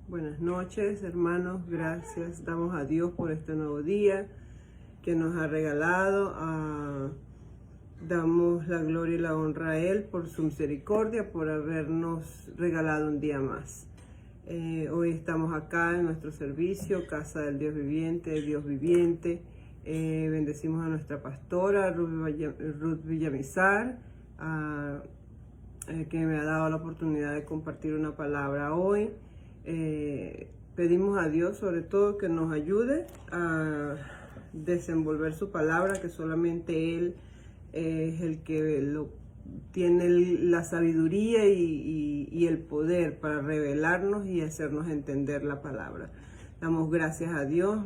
Buenas noches, hermanos. Gracias. Damos a Dios por este nuevo día que nos ha regalado. Damos la gloria y la honra a Él por su misericordia, por habernos regalado un día más. Hoy estamos acá en nuestro servicio, Casa del Dios Viviente, Dios Viviente. Bendecimos a nuestra pastora, Ruth Villamizar, que me ha dado la oportunidad de compartir una palabra hoy. Pedimos a Dios sobre todo que nos ayude a desenvolver su palabra, que solamente Él es el que tiene la sabiduría y el poder para revelarnos y hacernos entender la palabra. Damos gracias a Dios,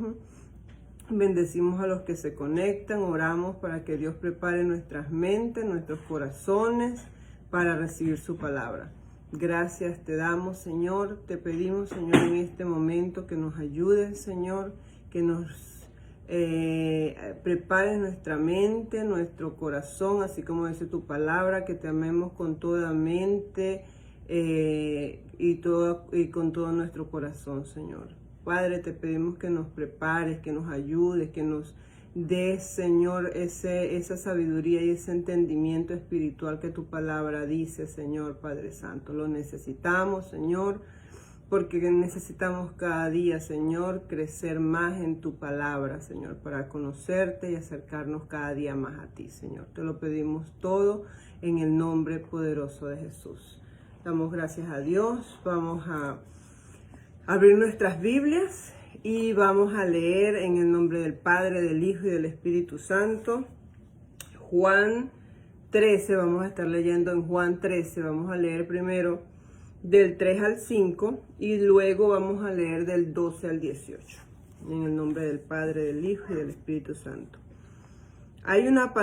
bendecimos a los que se conectan, oramos para que Dios prepare nuestras mentes, nuestros corazones para recibir su palabra. Gracias te damos, Señor. Te pedimos, Señor, en este momento que nos ayudes, Señor, que nos prepares nuestra mente, nuestro corazón, así como dice tu palabra, que te amemos con toda mente y con todo nuestro corazón, Señor. Padre, te pedimos que nos prepares, que nos ayudes, que nos des, Señor, esa sabiduría y ese entendimiento espiritual que tu palabra dice, Señor Padre Santo. Lo necesitamos, Señor, porque necesitamos cada día, Señor, crecer más en tu palabra, Señor, para conocerte y acercarnos cada día más a ti, Señor. Te lo pedimos todo en el nombre poderoso de Jesús. Damos gracias a Dios. Vamos a abrir nuestras Biblias y vamos a leer en el nombre del Padre, del Hijo y del Espíritu Santo. Juan 13, vamos a estar leyendo en Juan 13. Vamos a leer primero del 3 al 5 y luego vamos a leer del 12 al 18. En el nombre del Padre, del Hijo y del Espíritu Santo. Hay una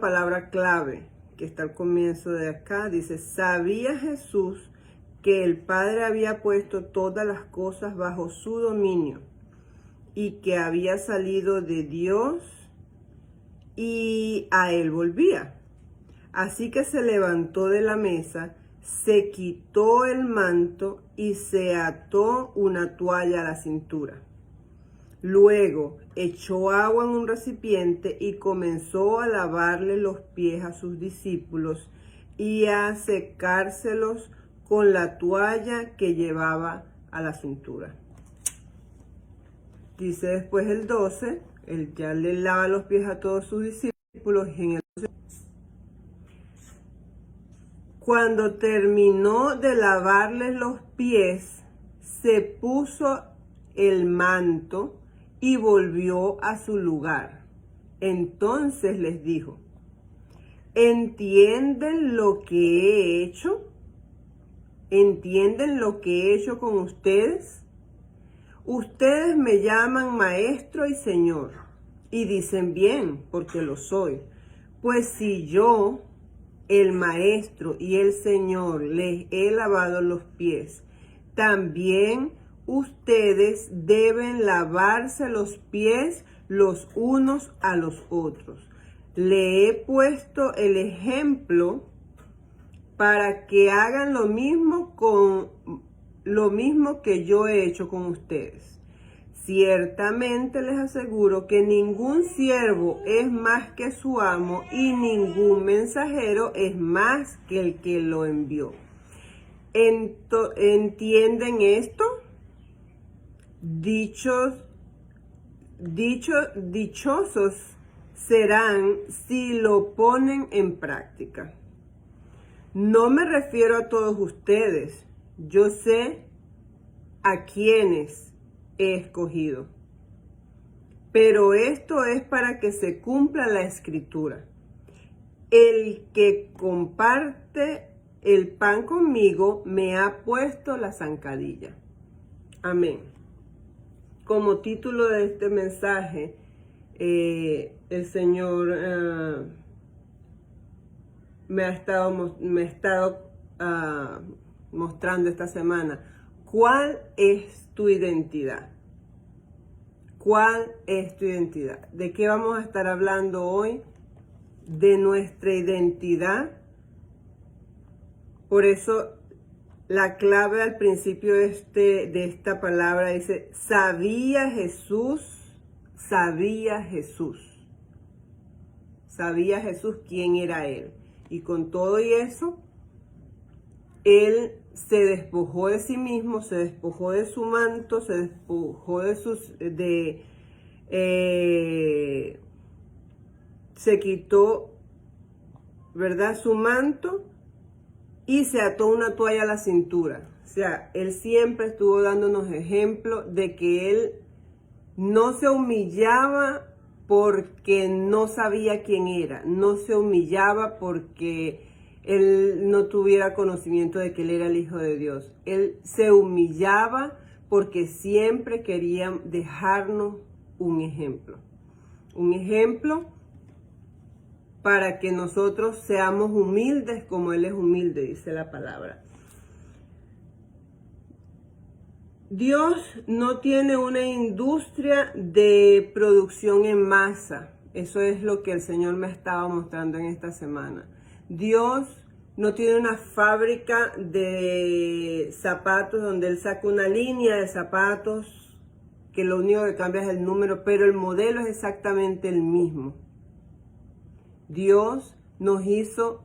palabra clave que está al comienzo de acá. Dice, ¿sabía Jesús que el Padre había puesto todas las cosas bajo su dominio y que había salido de Dios y a él volvía? Así que se levantó de la mesa, se quitó el manto y se ató una toalla a la cintura. Luego echó agua en un recipiente y comenzó a lavarle los pies a sus discípulos y a secárselos con la toalla que llevaba a la cintura. Dice después el 12, él ya le lava los pies a todos sus discípulos. Y en el 12, cuando terminó de lavarles los pies, se puso el manto y volvió a su lugar. Entonces les dijo, ¿entienden lo que he hecho? ¿Entienden lo que he hecho con ustedes? Ustedes me llaman maestro y señor, y dicen bien, porque lo soy. Pues si yo, el maestro y el señor, les he lavado los pies, también ustedes deben lavarse los pies los unos a los otros. Le he puesto el ejemplo para que hagan lo mismo que yo he hecho con ustedes. Ciertamente les aseguro que ningún siervo es más que su amo y ningún mensajero es más que el que lo envió. ¿Entienden esto? Dichosos serán si lo ponen en práctica. No me refiero a todos ustedes. Yo sé a quienes he escogido. Pero esto es para que se cumpla la escritura. El que comparte el pan conmigo me ha puesto la zancadilla. Amén. Como título de este mensaje, el Señor me ha estado mostrando esta semana. ¿Cuál es tu identidad? ¿Cuál es tu identidad? ¿De qué vamos a estar hablando hoy? De nuestra identidad. Por eso la clave al principio de esta palabra dice, sabía Jesús quién era Él. Y con todo y eso, Él se despojó de sí mismo, se despojó de su manto, se despojó se quitó, ¿verdad?, su manto y se ató una toalla a la cintura. O sea, Él siempre estuvo dándonos ejemplo de que Él no se humillaba porque no sabía quién era, no se humillaba porque Él no tuviera conocimiento de que Él era el Hijo de Dios. Él se humillaba porque siempre quería dejarnos un ejemplo para que nosotros seamos humildes como Él es humilde, dice la palabra. Dios no tiene una industria de producción en masa. Eso es lo que el Señor me estaba mostrando en esta semana. Dios no tiene una fábrica de zapatos donde Él saca una línea de zapatos que lo único que cambia es el número, pero el modelo es exactamente el mismo. Dios nos hizo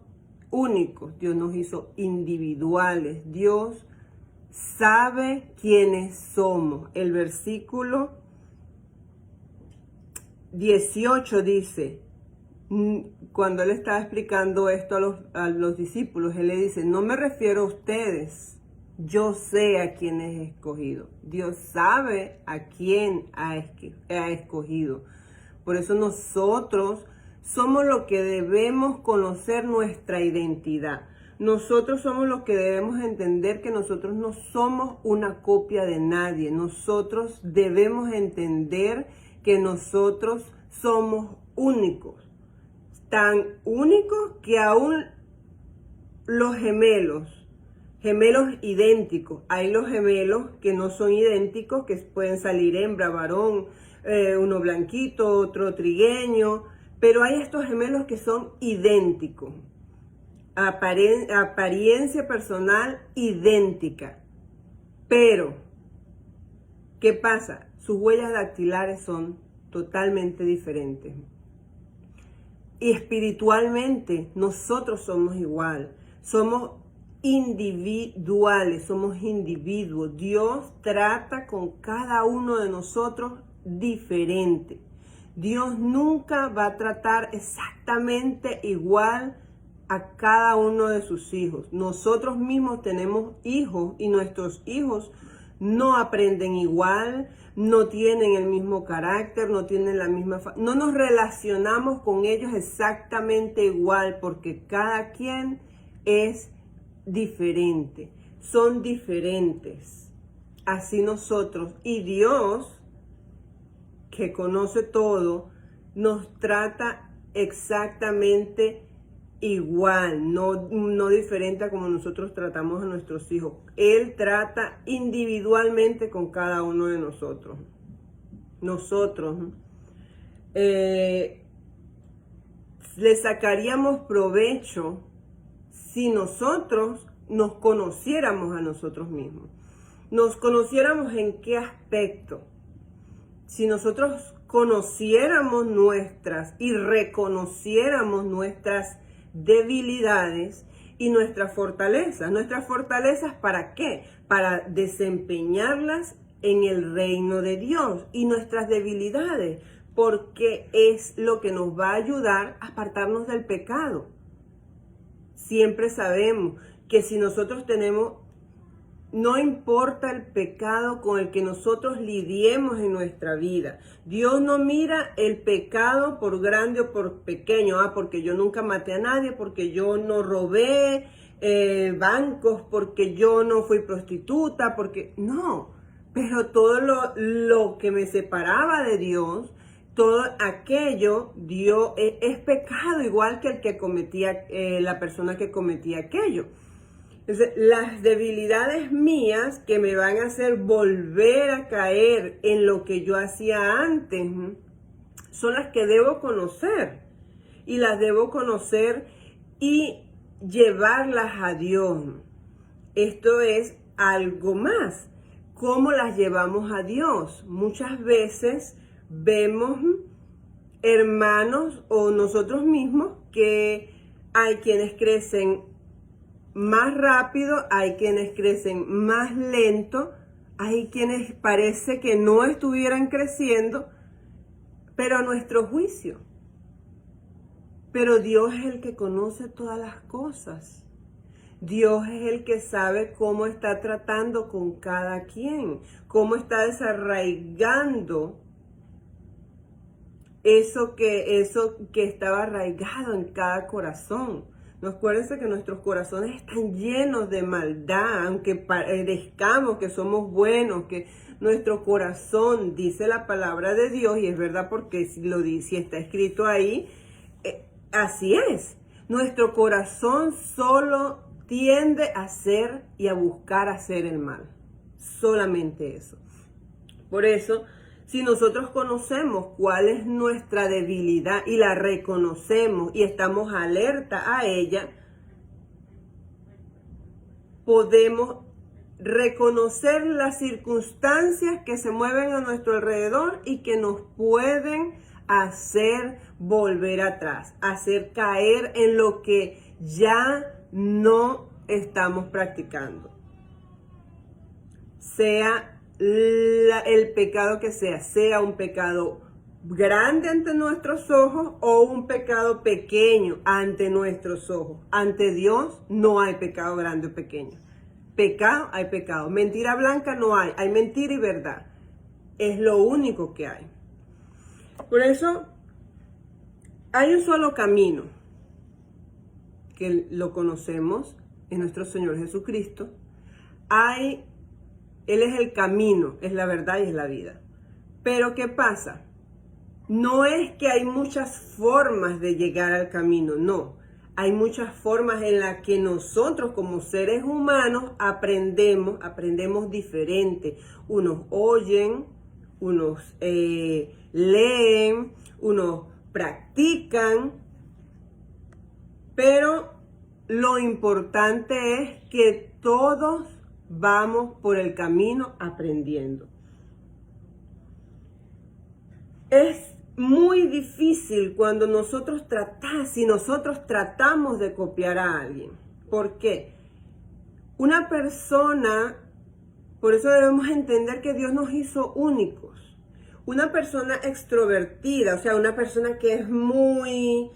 únicos, Dios nos hizo individuales, Dios sabe quiénes somos. El versículo 18 dice, cuando Él estaba explicando esto a los discípulos, Él le dice, no me refiero a ustedes, yo sé a quién he escogido. Dios sabe a quién ha escogido. Por eso nosotros somos los que debemos conocer nuestra identidad. Nosotros somos los que debemos entender que nosotros no somos una copia de nadie. Nosotros debemos entender que nosotros somos únicos. Tan únicos que aún los gemelos idénticos. Hay los gemelos que no son idénticos, que pueden salir hembra, varón, uno blanquito, otro trigueño. Pero hay estos gemelos que son idénticos. Apariencia personal idéntica. Pero, ¿qué pasa? Sus huellas dactilares son totalmente diferentes. Y espiritualmente nosotros somos igual. Somos individuales, somos individuos. Dios trata con cada uno de nosotros diferente. Dios nunca va a tratar exactamente igual a cada uno de sus hijos. Nosotros mismos tenemos hijos y nuestros hijos no aprenden igual, no tienen el mismo carácter, no tienen la misma... No nos relacionamos con ellos exactamente igual porque cada quien es diferente, son diferentes. Así nosotros y Dios, que conoce todo, nos trata exactamente igual, no diferente a como nosotros tratamos a nuestros hijos. Él trata individualmente con cada uno de nosotros. Nosotros le sacaríamos provecho si nosotros nos conociéramos a nosotros mismos. Nos conociéramos en qué aspecto. Si nosotros conociéramos y reconociéramos nuestras debilidades y nuestras fortalezas. ¿Nuestras fortalezas para qué? Para desempeñarlas en el reino de Dios. Y nuestras debilidades, porque es lo que nos va a ayudar a apartarnos del pecado. Siempre sabemos que si nosotros no importa el pecado con el que nosotros lidiemos en nuestra vida. Dios no mira el pecado por grande o por pequeño. Porque yo nunca maté a nadie, porque yo no robé bancos, porque yo no fui prostituta, porque... No, pero todo lo que me separaba de Dios, todo aquello es pecado, igual que el que cometía, la persona que cometía aquello. Entonces, las debilidades mías que me van a hacer volver a caer en lo que yo hacía antes son las que debo conocer. Y las debo conocer y llevarlas a Dios. Esto es algo más. ¿Cómo las llevamos a Dios? Muchas veces vemos hermanos o nosotros mismos que hay quienes crecen más rápido, hay quienes crecen más lento, hay quienes parece que no estuvieran creciendo, pero a nuestro juicio. Pero Dios es el que conoce todas las cosas. Dios es el que sabe cómo está tratando con cada quien, cómo está desarraigando eso que estaba arraigado en cada corazón. No, acuérdense que nuestros corazones están llenos de maldad, aunque parezcamos que somos buenos, que nuestro corazón, dice la palabra de Dios, y es verdad porque si está escrito ahí, así es. Nuestro corazón solo tiende a hacer y a buscar hacer el mal. Solamente eso. Por eso, si nosotros conocemos cuál es nuestra debilidad y la reconocemos y estamos alerta a ella, podemos reconocer las circunstancias que se mueven a nuestro alrededor y que nos pueden hacer volver atrás, hacer caer en lo que ya no estamos practicando. Sea el pecado que sea un pecado grande ante nuestros ojos o un pecado pequeño ante nuestros ojos. Ante Dios no hay pecado grande o pequeño. Pecado, hay pecado. Mentira blanca no hay. Hay mentira y verdad. Es lo único que hay. Por eso hay un solo camino que lo conocemos, es nuestro Señor Jesucristo. Él es el camino, es la verdad y es la vida. Pero ¿qué pasa? No es que hay muchas formas de llegar al camino, no. Hay muchas formas en las que nosotros como seres humanos aprendemos diferente. Unos oyen, unos leen, unos practican, pero lo importante es que todos vamos por el camino aprendiendo. Es muy difícil cuando si nosotros tratamos de copiar a alguien. ¿Por qué? Una persona, por eso debemos entender que Dios nos hizo únicos. Una persona extrovertida, o sea, una persona que es muy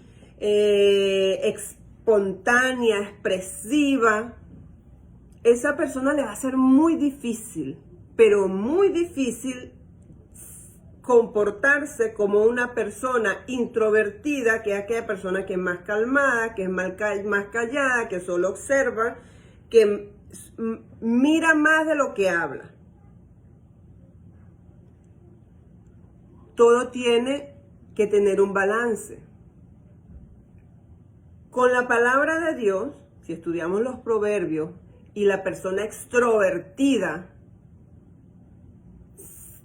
espontánea, expresiva, esa persona le va a ser muy difícil, pero muy difícil comportarse como una persona introvertida, que es aquella persona que es más calmada, que es más callada, que solo observa, que mira más de lo que habla. Todo tiene que tener un balance. Con la palabra de Dios, si estudiamos los proverbios, y la persona extrovertida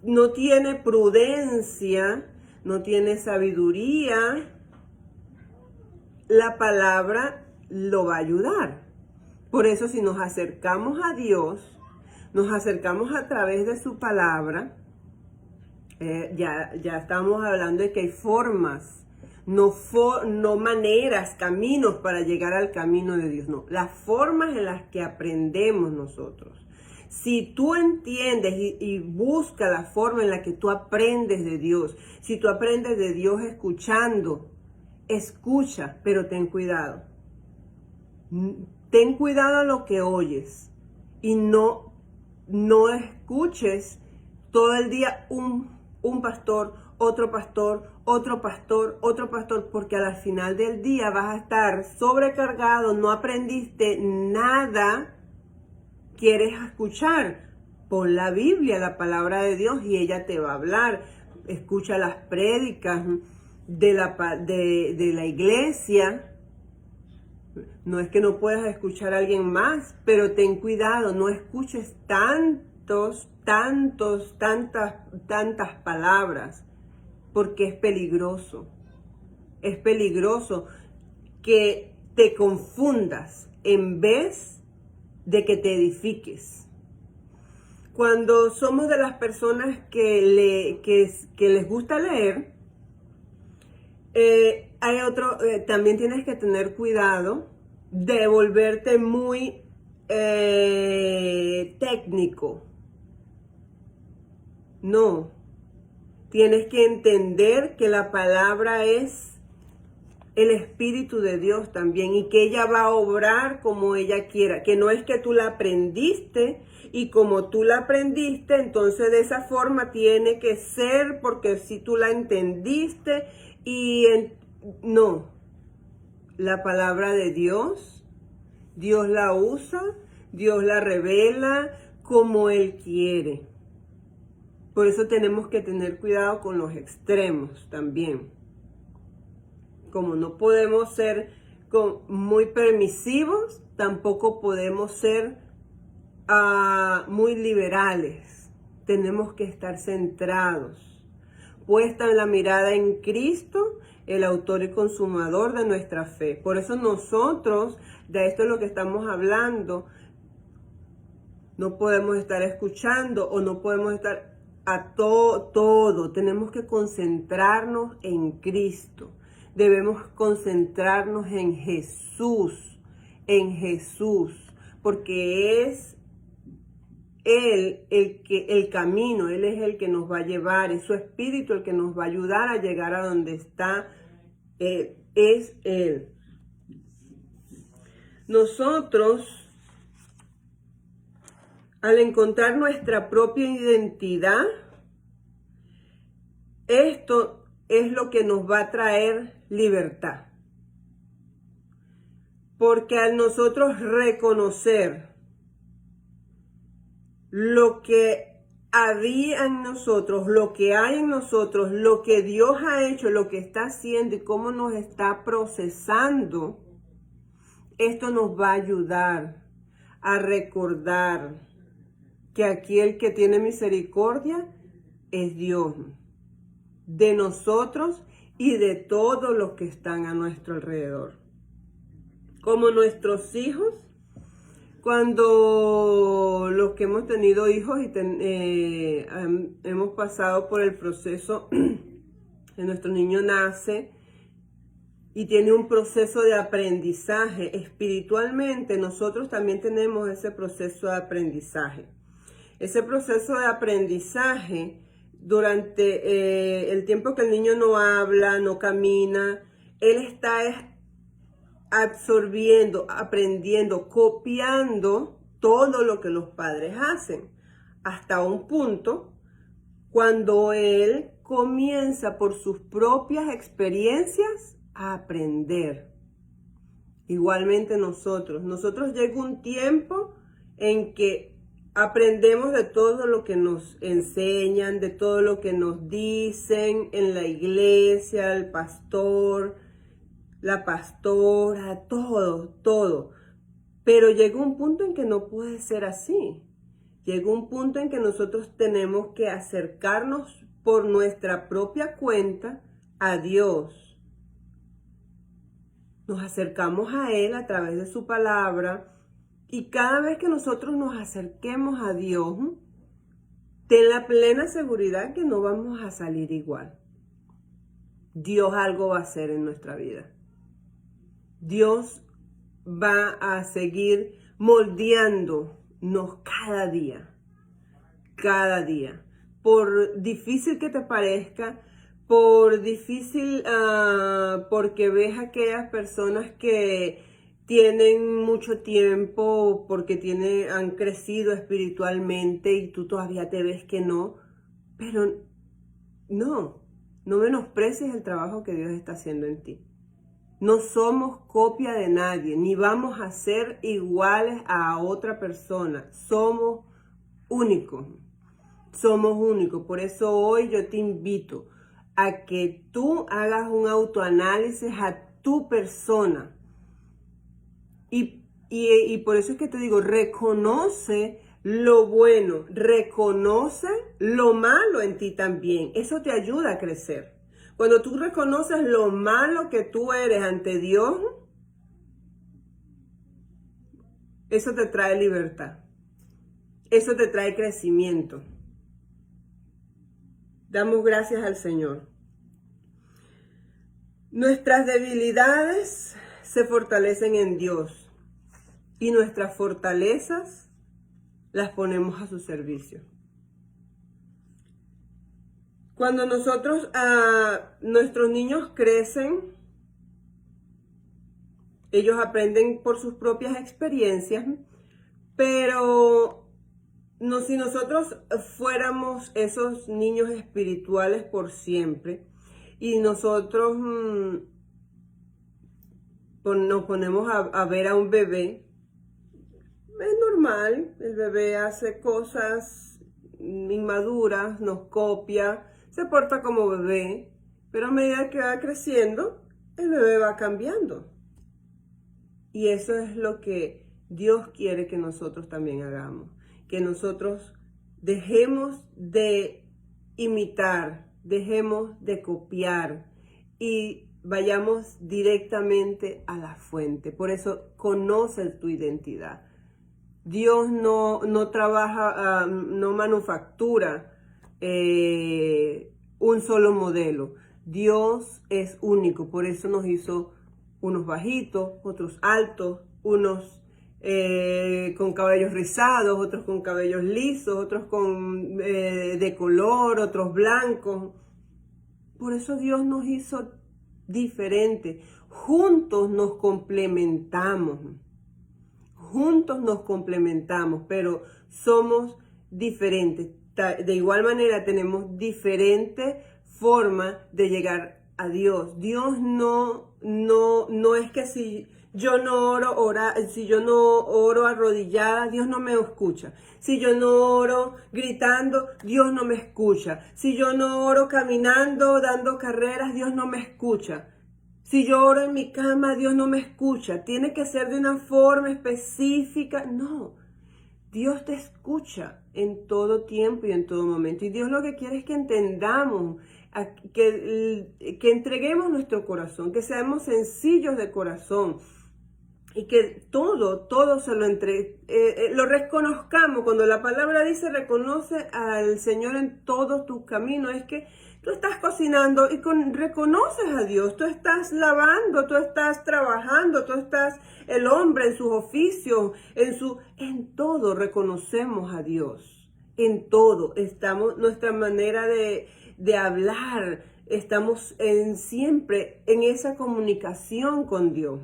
no tiene prudencia, no tiene sabiduría, la palabra lo va a ayudar. Por eso si nos acercamos a Dios, nos acercamos a través de su palabra, ya estamos hablando de que hay formas, no maneras, caminos para llegar al camino de Dios, no, las formas en las que aprendemos nosotros. Si tú entiendes y buscas la forma en la que tú aprendes de Dios, si tú aprendes de Dios escuchando, escucha, pero ten cuidado. Ten cuidado a lo que oyes y no escuches todo el día un pastor, otro pastor, otro pastor, otro pastor, porque al final del día vas a estar sobrecargado, no aprendiste nada, quieres escuchar. Pon la Biblia, la palabra de Dios, y ella te va a hablar. Escucha las prédicas de la iglesia. No es que no puedas escuchar a alguien más, pero ten cuidado, no escuches tantas palabras, porque es peligroso. Es peligroso que te confundas en vez de que te edifiques. Cuando somos de las personas que les gusta leer, también tienes que tener cuidado de volverte muy técnico. No, tienes que entender que la palabra es el Espíritu de Dios también y que ella va a obrar como ella quiera, que no es que tú la aprendiste y como tú la aprendiste, entonces de esa forma tiene que ser porque si tú la entendiste no, la palabra de Dios, Dios la usa, Dios la revela como Él quiere. Por eso tenemos que tener cuidado con los extremos también. Como no podemos ser muy permisivos, tampoco podemos ser muy liberales. Tenemos que estar centrados, puesta en la mirada en Cristo, el autor y consumador de nuestra fe. Por eso nosotros, de esto es lo que estamos hablando, no podemos estar escuchando o no podemos estar a todo. Tenemos que concentrarnos en Cristo. Debemos concentrarnos en Jesús, porque es Él el camino, Él es el que nos va a llevar, es su Espíritu el que nos va a ayudar a llegar a donde está, es Él. Nosotros, al encontrar nuestra propia identidad, esto es lo que nos va a traer libertad. Porque al nosotros reconocer lo que había en nosotros, lo que hay en nosotros, lo que Dios ha hecho, lo que está haciendo y cómo nos está procesando, esto nos va a ayudar a recordar que aquí el que tiene misericordia es Dios, de nosotros y de todos los que están a nuestro alrededor. Como nuestros hijos, cuando los que hemos tenido hijos y hemos pasado por el proceso que nuestro niño nace y tiene un proceso de aprendizaje espiritualmente, nosotros también tenemos ese proceso de aprendizaje. Ese proceso de aprendizaje, durante el tiempo que el niño no habla, no camina, él está absorbiendo, aprendiendo, copiando todo lo que los padres hacen, hasta un punto cuando él comienza por sus propias experiencias a aprender. Igualmente nosotros llega un tiempo en que aprendemos de todo lo que nos enseñan, de todo lo que nos dicen en la iglesia, el pastor, la pastora, todo. Pero llegó un punto en que no puede ser así. Llegó un punto en que nosotros tenemos que acercarnos por nuestra propia cuenta a Dios. Nos acercamos a Él a través de su palabra. Y cada vez que nosotros nos acerquemos a Dios, ten la plena seguridad que no vamos a salir igual. Dios algo va a hacer en nuestra vida. Dios va a seguir moldeándonos cada día. Por difícil que te parezca, porque ves a aquellas personas que tienen mucho tiempo, porque han crecido espiritualmente y tú todavía te ves que no, pero no menosprecies el trabajo que Dios está haciendo en ti. No somos copia de nadie, ni vamos a ser iguales a otra persona. Somos únicos. Por eso hoy yo te invito a que tú hagas un autoanálisis a tu persona. Y por eso es que te digo, reconoce lo bueno, reconoce lo malo en ti también. Eso te ayuda a crecer. Cuando tú reconoces lo malo que tú eres ante Dios, Eso te trae libertad. Eso te trae crecimiento. Damos gracias al Señor. Nuestras debilidades se fortalecen en Dios y nuestras fortalezas las ponemos a su servicio. Cuando nuestros niños crecen, ellos aprenden por sus propias experiencias, pero si nosotros fuéramos esos niños espirituales por siempre y nosotros nos ponemos a ver a un bebé, es normal, el bebé hace cosas inmaduras, nos copia, se porta como bebé, pero a medida que va creciendo, el bebé va cambiando. Y eso es lo que Dios quiere que nosotros también hagamos, que nosotros dejemos de imitar, dejemos de copiar y vayamos directamente a la fuente. Por eso conoce tu identidad. Dios no trabaja, no manufactura un solo modelo. Dios es único, por eso nos hizo unos bajitos, otros altos, unos con cabellos rizados, otros con cabellos lisos, otros de color, otros blancos. Por eso Dios nos hizo diferentes. Juntos nos complementamos. Juntos nos complementamos, pero somos diferentes. De igual manera tenemos diferentes formas de llegar a Dios. Dios no es que si yo no oro arrodillada, Dios no me escucha. Si yo no oro gritando, Dios no me escucha. Si yo no oro caminando, dando carreras, Dios no me escucha. Si yo oro en mi cama, Dios no me escucha. Tiene que ser de una forma específica. No, Dios te escucha en todo tiempo y en todo momento. Y Dios lo que quiere es que entendamos, que entreguemos nuestro corazón, que seamos sencillos de corazón y que todo se lo reconozcamos. Cuando la palabra dice reconoce al Señor en todos tus caminos, es que tú estás cocinando y reconoces a Dios, tú estás lavando, tú estás trabajando, tú estás el hombre en sus oficios, en todo reconocemos a Dios, en todo estamos, nuestra manera de hablar, estamos siempre en esa comunicación con Dios.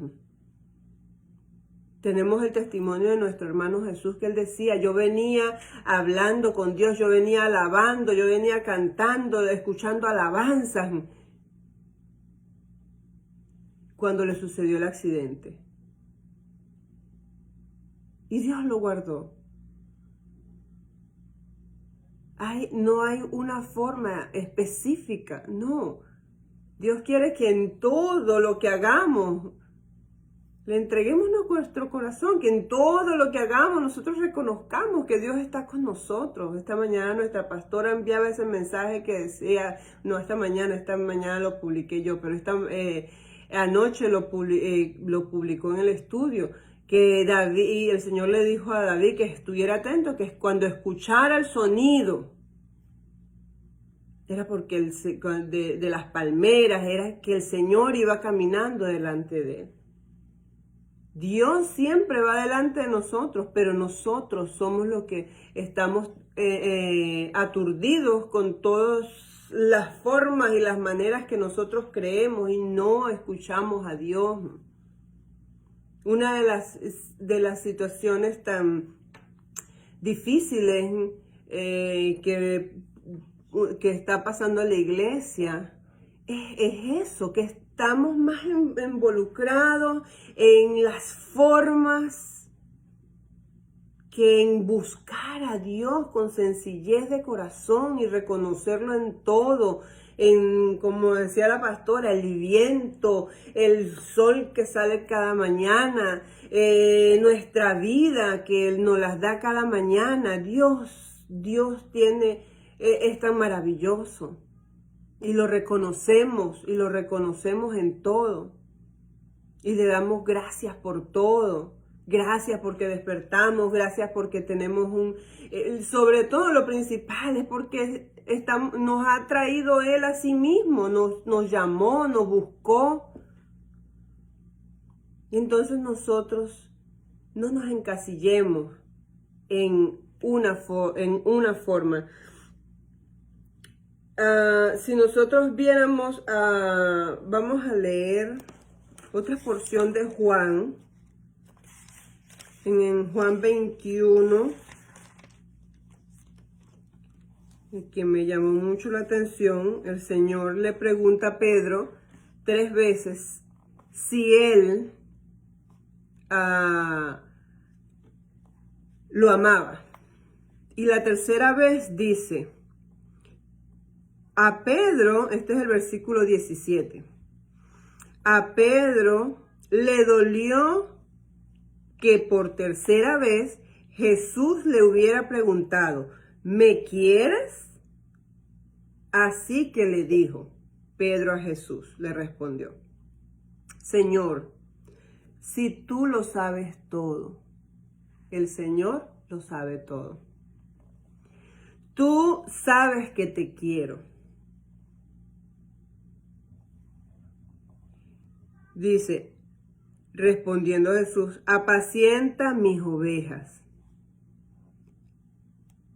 Tenemos el testimonio de nuestro hermano Jesús, que él decía, yo venía hablando con Dios, yo venía alabando, yo venía cantando, escuchando alabanzas, cuando le sucedió el accidente. Y Dios lo guardó. No hay una forma específica, no. Dios quiere que en todo lo que hagamos, le entreguemos nuestro corazón, que en todo lo que hagamos nosotros reconozcamos que Dios está con nosotros. Esta mañana nuestra pastora enviaba ese mensaje que decía, esta mañana lo publiqué yo, pero anoche lo publicó en el estudio, que el Señor le dijo a David que estuviera atento, que cuando escuchara el sonido, era porque de las palmeras, era que el Señor iba caminando delante de él. Dios siempre va delante de nosotros, pero nosotros somos los que estamos aturdidos con todas las formas y las maneras que nosotros creemos y no escuchamos a Dios. Una de las situaciones tan difíciles que está pasando en la iglesia es eso, que estamos más involucrados en las formas que en buscar a Dios con sencillez de corazón y reconocerlo en todo, como decía la pastora, el viento, el sol que sale cada mañana, nuestra vida que nos las da cada mañana. Dios es tan maravilloso. Y lo reconocemos en todo. Y le damos gracias por todo. Gracias porque despertamos, gracias porque tenemos sobre todo lo principal es porque nos ha traído Él a sí mismo, nos llamó, nos buscó. Y entonces nosotros no nos encasillemos en una forma. Si nosotros viéramos, vamos a leer otra porción de Juan, en Juan 21, que me llamó mucho la atención. El Señor le pregunta a Pedro 3 veces si él lo amaba. Y la tercera vez dice, a Pedro, este es el versículo 17, a Pedro le dolió que por tercera vez Jesús le hubiera preguntado, ¿me quieres? Así que le dijo Pedro a Jesús, le respondió, Señor, si tú lo sabes todo, el Señor lo sabe todo. Tú sabes que te quiero. Dice, respondiendo Jesús, apacienta mis ovejas.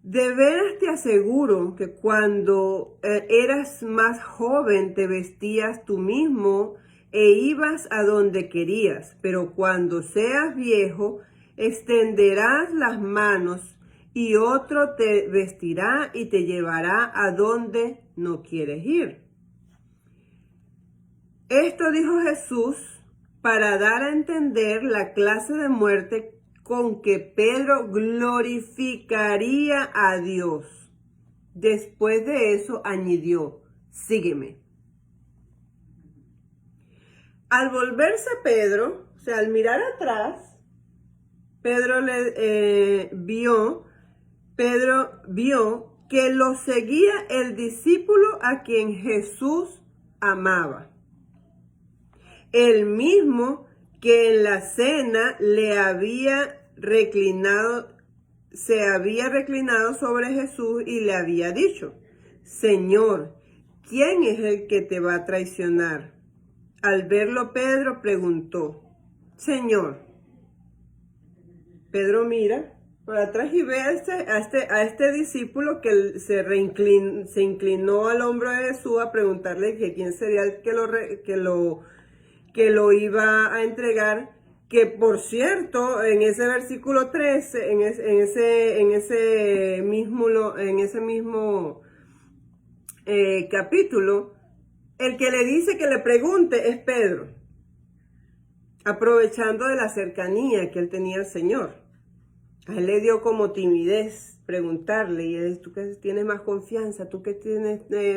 De veras te aseguro que cuando eras más joven te vestías tú mismo e ibas a donde querías, pero cuando seas viejo extenderás las manos y otro te vestirá y te llevará a donde no quieres ir. Esto dijo Jesús para dar a entender la clase de muerte con que Pedro glorificaría a Dios. Después de eso añadió, sígueme. Al volverse Pedro, o sea, al mirar atrás, Pedro vio que lo seguía el discípulo a quien Jesús amaba. El mismo que en la cena se había reclinado sobre Jesús y le había dicho, Señor, ¿quién es el que te va a traicionar? Al verlo Pedro preguntó, Señor. Pedro mira para atrás y ve a este discípulo que se inclinó al hombro de Jesús a preguntarle que quién sería el que lo iba a entregar, que por cierto, en ese versículo 13, en ese mismo capítulo, el que le dice que le pregunte es Pedro, aprovechando de la cercanía que él tenía al Señor. A él le dio como timidez preguntarle, y tú que tienes más confianza, tú que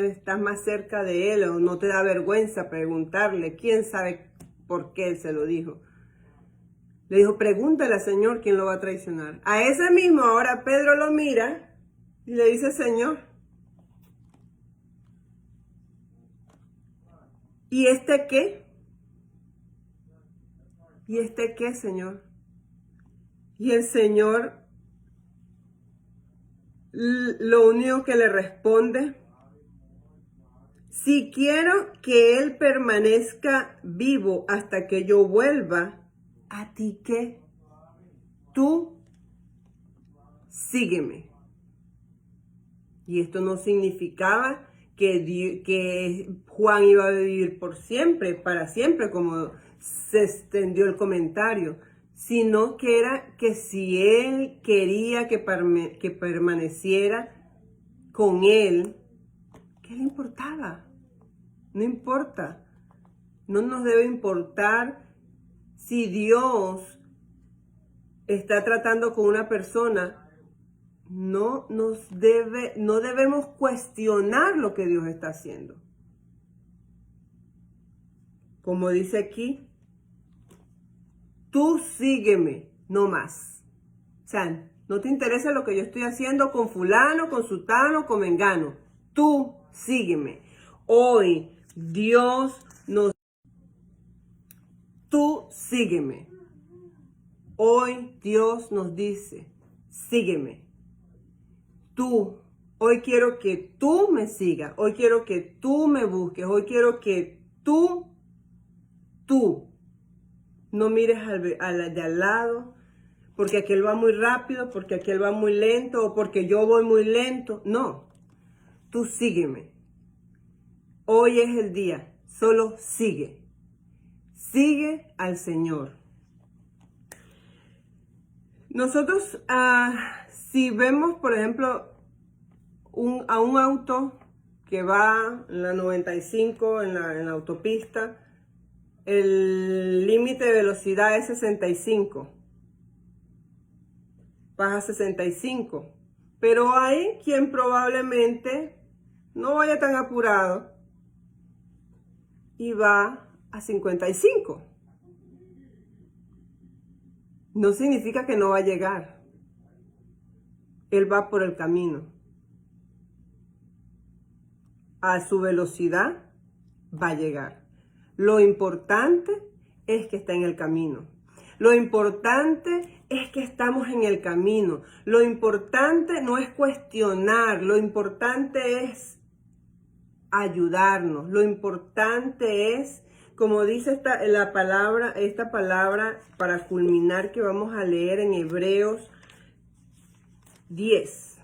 estás más cerca de él, o no te da vergüenza preguntarle, quién sabe por qué él se lo dijo. Le dijo, pregúntale al Señor quién lo va a traicionar. A ese mismo ahora Pedro lo mira y le dice, Señor, ¿y este qué? ¿Y este qué, Señor? Y el Señor lo único que le responde, si quiero que Él permanezca vivo hasta que yo vuelva, ¿a ti qué? Tú sígueme. Y esto no significaba que Juan iba a vivir por siempre, para siempre, como se extendió el comentario, sino que era que si él quería que permaneciera con él, ¿qué le importaba? No importa. No nos debe importar si Dios está tratando con una persona. No debemos cuestionar lo que Dios está haciendo. Como dice aquí, tú sígueme, no más. O sea, no te interesa lo que yo estoy haciendo con fulano, con sutano, con mengano. Tú sígueme. Hoy Dios tú sígueme. Hoy Dios nos dice, sígueme. Tú, hoy quiero que tú me sigas. Hoy quiero que tú me busques. Hoy quiero que tú no mires al de al lado, porque aquel va muy rápido, porque aquel va muy lento, o porque yo voy muy lento. No, tú sígueme. Hoy es el día, solo sigue. Sigue al Señor. Nosotros, si vemos, por ejemplo, a un auto que va en la 95, en la autopista, el límite de velocidad es 65. Baja 65. Pero hay quien probablemente no vaya tan apurado y va a 55. No significa que no va a llegar. Él va por el camino. A su velocidad va a llegar. Lo importante es que está en el camino. Lo importante es que estamos en el camino. Lo importante no es cuestionar. Lo importante es ayudarnos. Lo importante es, como dice esta palabra para culminar, que vamos a leer en Hebreos 10.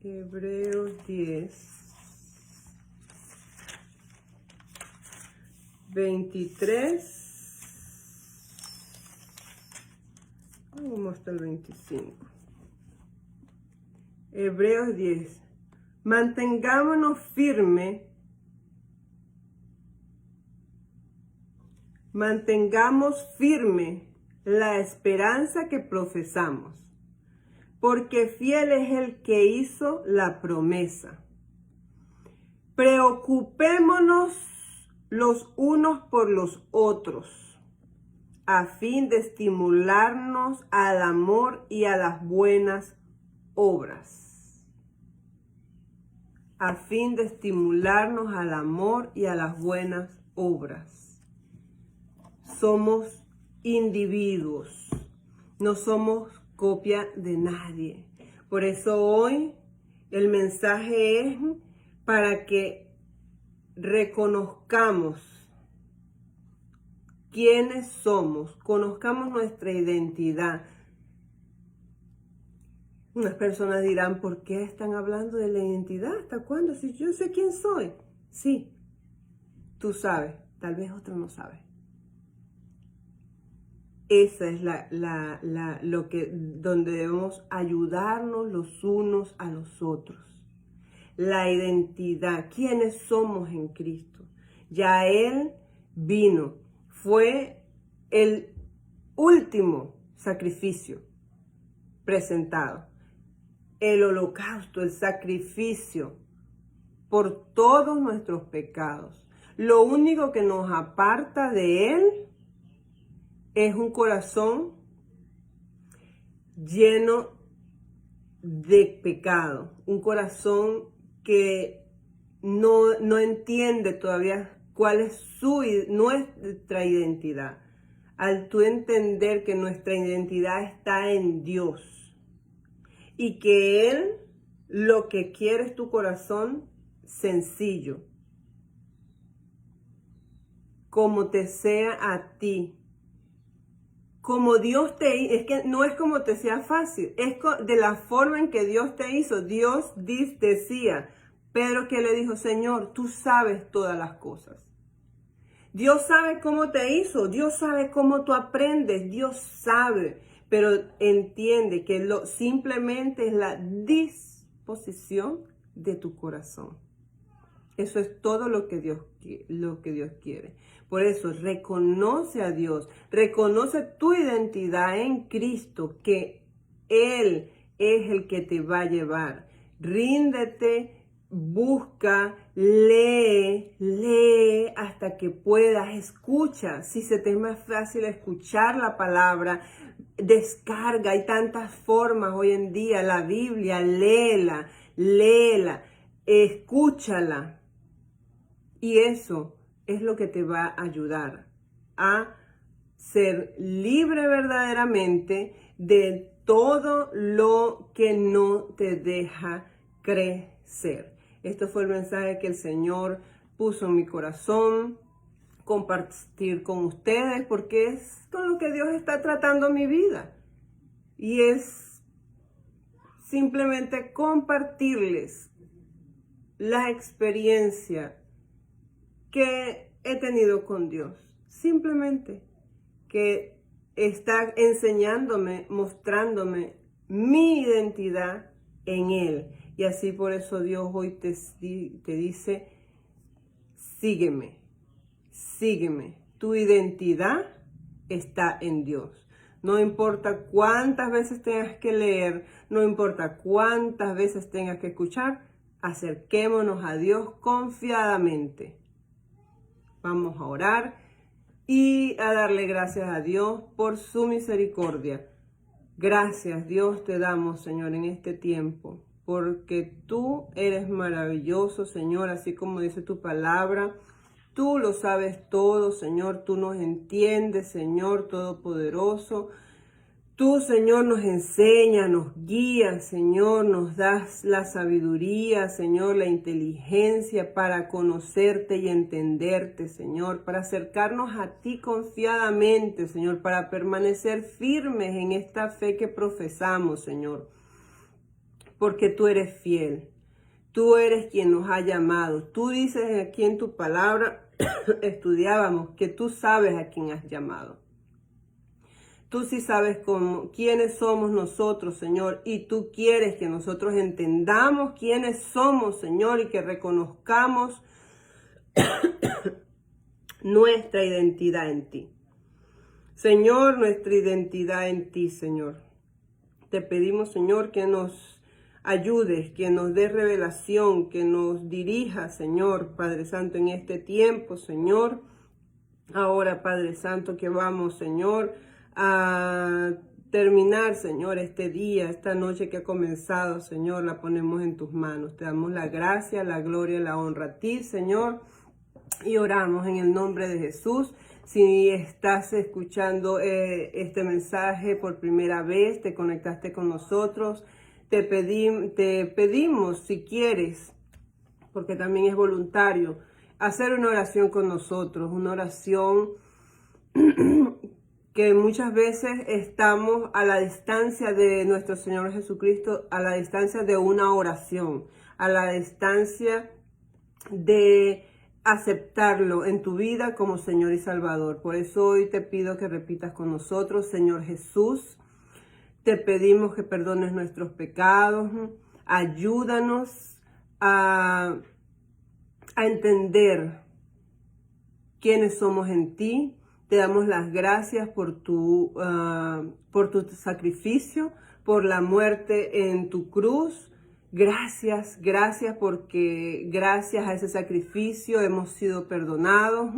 Hebreos 10, 23, vamos hasta el 25. Hebreos 10, mantengamos firme la esperanza que profesamos, porque fiel es el que hizo la promesa. Preocupémonos los unos por los otros, a fin de estimularnos al amor y a las buenas obras. A fin de estimularnos al amor y a las buenas obras. Somos individuos, no somos copia de nadie. Por eso hoy el mensaje es para que reconozcamos quiénes somos, conozcamos nuestra identidad. Unas personas dirán, ¿por qué están hablando de la identidad? ¿Hasta cuándo? Si yo sé quién soy. Sí, tú sabes, tal vez otro no sabe. Esa es donde debemos ayudarnos los unos a los otros. La identidad, quiénes somos en Cristo. Ya Él vino, fue el último sacrificio presentado. El holocausto, el sacrificio por todos nuestros pecados. Lo único que nos aparta de Él es un corazón lleno de pecado, un corazón que no entiende todavía cuál es nuestra identidad. Al tú entender que nuestra identidad está en Dios y que Él lo que quiere es tu corazón sencillo, como te sea a ti. Como Dios te hizo, es que no es como te sea fácil, es de la forma en que Dios te hizo. Dios decía, Pedro que le dijo, Señor, tú sabes todas las cosas. Dios sabe cómo te hizo, Dios sabe cómo tú aprendes, Dios sabe, pero entiende que simplemente es la disposición de tu corazón. Eso es todo lo que Dios quiere. Por eso, reconoce a Dios, reconoce tu identidad en Cristo, que Él es el que te va a llevar. Ríndete, busca, lee hasta que puedas, escucha. Si se te es más fácil escuchar la palabra, descarga. Hay tantas formas hoy en día, la Biblia, léela. léela, escúchala. Y eso es lo que te va a ayudar a ser libre verdaderamente de todo lo que no te deja crecer. Esto fue el mensaje que el Señor puso en mi corazón, compartir con ustedes, porque es con lo que Dios está tratando mi vida. Y es simplemente compartirles la experiencia que he tenido con Dios. Simplemente que está enseñándome, mostrándome mi identidad en Él. Y así por eso Dios hoy te dice, sígueme, sígueme. Tu identidad está en Dios. No importa cuántas veces tengas que leer, no importa cuántas veces tengas que escuchar, acerquémonos a Dios confiadamente. Vamos a orar y a darle gracias a Dios por su misericordia. Gracias, Dios, te damos, Señor, en este tiempo, porque tú eres maravilloso, Señor, así como dice tu palabra. Tú lo sabes todo, Señor, tú nos entiendes, Señor Todopoderoso. Tú, Señor, nos enseñas, nos guías, Señor, nos das la sabiduría, Señor, la inteligencia para conocerte y entenderte, Señor, para acercarnos a ti confiadamente, Señor, para permanecer firmes en esta fe que profesamos, Señor, porque tú eres fiel. Tú eres quien nos ha llamado. Tú dices aquí en tu palabra, estudiábamos, que tú sabes a quién has llamado. Tú sí sabes quiénes somos nosotros, Señor, y tú quieres que nosotros entendamos quiénes somos, Señor, y que reconozcamos nuestra identidad en ti. Señor, nuestra identidad en ti, Señor. Te pedimos, Señor, que nos ayudes, que nos des revelación, que nos dirijas, Señor, Padre Santo, en este tiempo, Señor. Ahora, Padre Santo, que vamos, Señor, a terminar, Señor, este día, esta noche que ha comenzado, Señor, la ponemos en tus manos. Te damos la gracia, la gloria, la honra a ti, Señor, y oramos en el nombre de Jesús. Si estás escuchando este mensaje por primera vez, te conectaste con nosotros, te pedimos, si quieres, porque también es voluntario, hacer una oración con nosotros, una oración que muchas veces estamos a la distancia de nuestro Señor Jesucristo, a la distancia de una oración, a la distancia de aceptarlo en tu vida como Señor y Salvador. Por eso hoy te pido que repitas con nosotros: Señor Jesús, te pedimos que perdones nuestros pecados, ayúdanos a entender quiénes somos en ti. Te damos las gracias por tu sacrificio, por la muerte en tu cruz. Gracias, gracias, porque gracias a ese sacrificio hemos sido perdonados.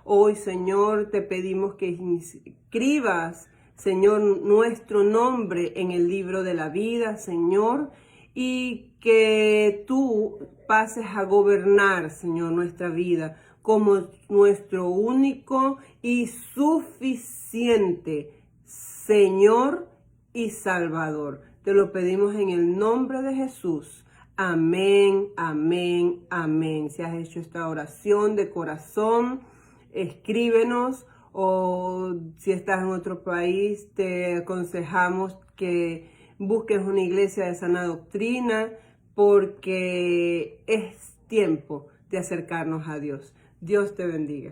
Hoy, Señor, te pedimos que inscribas, Señor, nuestro nombre en el libro de la vida, Señor, y que tú pases a gobernar, Señor, nuestra vida como nuestro único y suficiente Señor y Salvador. Te lo pedimos en el nombre de Jesús. Amén, amén, amén. Si has hecho esta oración de corazón, escríbenos, o si estás en otro país, te aconsejamos que busques una iglesia de sana doctrina, porque es tiempo de acercarnos a Dios. Dios te bendiga.